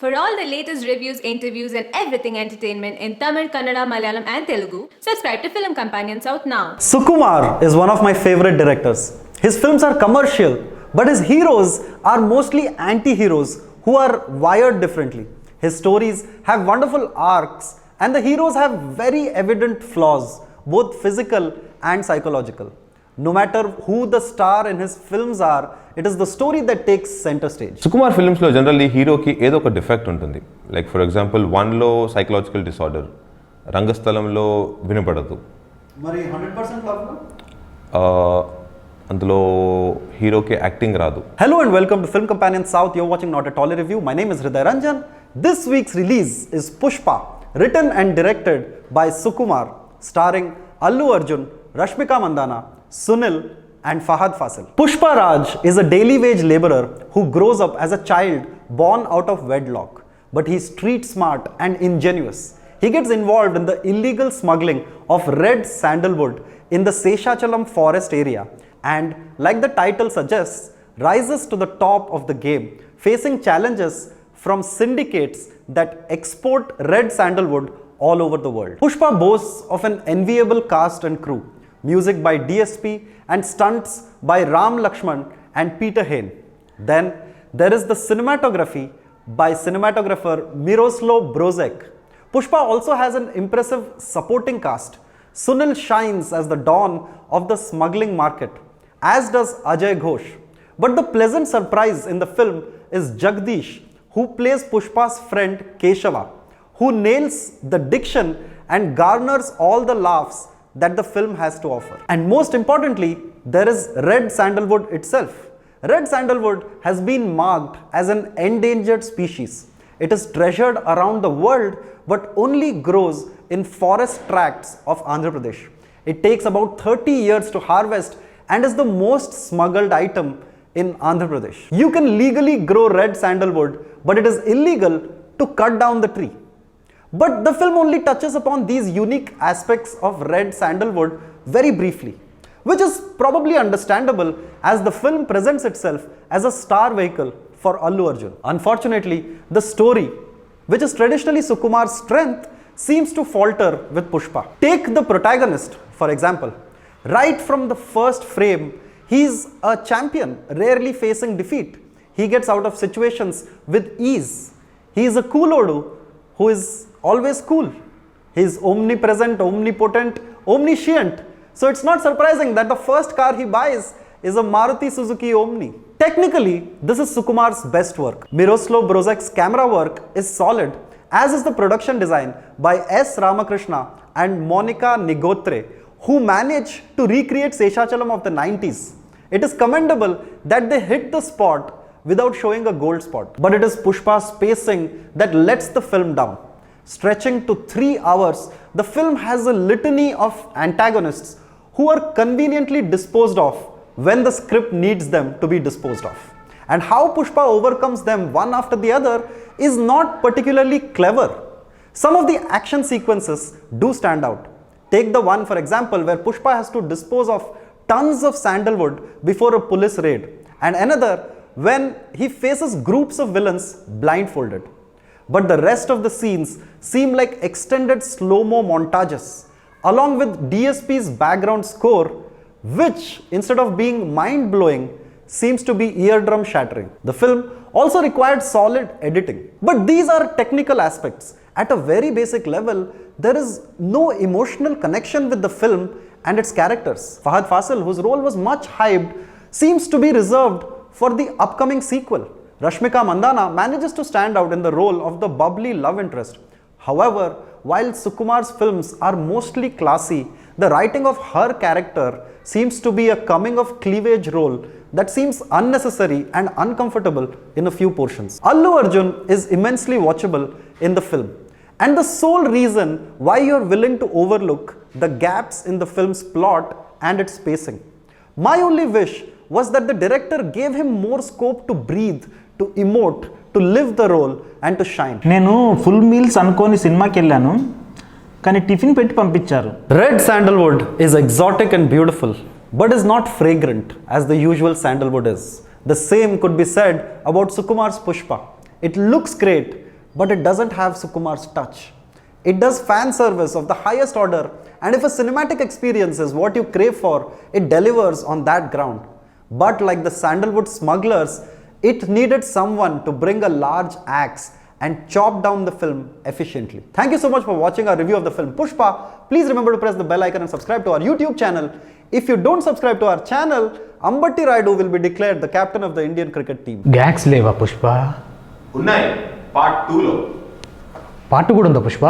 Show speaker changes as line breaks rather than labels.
For all the latest reviews, interviews, and everything entertainment in Tamil, Kannada, Malayalam, and Telugu, subscribe to Film Companion South now.
Sukumar is one of my favorite directors. His films are commercial, but his heroes are mostly anti-heroes who are wired differently. His stories have wonderful arcs, and the heroes have very evident flaws, both physical and psychological. No matter who the star in his films are, it is the story that takes center stage.
Sukumar films lo generally hero ki ఏదో ఒక defect ఉంటుంది. Like for example 1 లో psychological disorder, రంగస్థలంలో వినపడదు.
మరి 100% love లో
అందులో హీరోకి acting రాదు.
Hello and welcome to Film Companion South. You're watching Not a Tolly review. My name is Hriday Ranjan. This week's release is Pushpa, written and directed by Sukumar, starring Allu Arjun, Rashmika Mandana, Sunil and Fahad Fasil. Pushpa Raj is a daily wage laborer who grows up as a child born out of wedlock, but he's street smart and ingenious. He gets involved in the illegal smuggling of red sandalwood in the Seshachalam forest area and, like the title suggests, rises to the top of the game, facing challenges from syndicates that export red sandalwood all over the world. Pushpa boasts of an enviable cast and crew, music by DSP and stunts by Ram Lakshman and Peter Hain. Then there is the cinematography by cinematographer Miroslav Brožek. Pushpa also has an impressive supporting cast. Sunil shines as the don of the smuggling market, as does Ajay Ghosh. But the pleasant surprise in the film is Jagdish, who plays Pushpa's friend Keshava, who nails the diction and garners all the laughs that the film has to offer. And most importantly, there is red sandalwood itself. Red sandalwood has been marked as an endangered species. It is treasured around the world but only grows in forest tracts of Andhra Pradesh. It takes about 30 years to harvest and is the most smuggled item in Andhra Pradesh. You can legally grow red sandalwood, but it is illegal to cut down the tree. But the film only touches upon these unique aspects of red sandalwood very briefly, which is probably understandable as the film presents itself as a star vehicle for Allu Arjun. Unfortunately, the story, which is traditionally Sukumar's strength, seems to falter with Pushpa. Take the protagonist, for example. Right from the first frame, he's a champion, rarely facing defeat. He gets out of situations with ease. He is a coolodu who is always cool. He is omnipresent, omnipotent, omniscient. So it's not surprising that the first car he buys is a Maruti Suzuki Omni. Technically, this is Sukumar's best work. Miroslav Brožek's camera work is solid, as is the production design by S. Ramakrishna and Monica Nigotre, who managed to recreate Seshachalam of the 90s. It is commendable that they hit the spot without showing a gold spot. But it is Pushpa's pacing that lets the film down. Stretching to 3 hours, the film has a litany of antagonists who are conveniently disposed of when the script needs them to be disposed of. And how Pushpa overcomes them one after the other is not particularly clever. Some of the action sequences do stand out. Take the one, for example, where Pushpa has to dispose of tons of sandalwood before a police raid, and another when he faces groups of villains blindfolded. But the rest of the scenes seem like extended slow-mo montages, along with DSP's background score, which, instead of being mind-blowing, seems to be eardrum shattering. The film also required solid editing. But these are technical aspects. At a very basic level, there is no emotional connection with the film and its characters. Fahad Fasil, whose role was much hyped, seems to be reserved for the upcoming sequel. Rashmika Mandana manages to stand out in the role of the bubbly love interest. However, while Sukumar's films are mostly classy, the writing of her character seems to be a coming of cleavage role that seems unnecessary and uncomfortable in a few portions. Allu Arjun is immensely watchable in the film, and the sole reason why you're willing to overlook the gaps in the film's plot and its pacing. My only wish was that the director gave him more scope to breathe, to emote, to live the role and to shine.
నేను full meals అనుకోని సినిమాకి వెళ్ళాను, కానీ tiffin పెట్టి పంపించారు.
Red sandalwood is exotic and beautiful, but is not fragrant as the usual sandalwood is. The same could be said about Sukumar's Pushpa. It looks great, but it doesn't have Sukumar's touch. It does fan service of the highest order, and if a cinematic experience is what you crave for, it delivers on that ground. But like the sandalwood smugglers, it needed someone to bring a large axe and chop down the film efficiently. Thank you so much for watching our review of the film Pushpa. Please remember to press the bell icon and subscribe to our YouTube channel. If you don't subscribe to our channel, Ambatti Rayudu will be declared the captain of the Indian cricket team.
Gags లేవా పుష్ప?
ఉన్నాయి part 2లో
part కూడా ఉందా పుష్ప?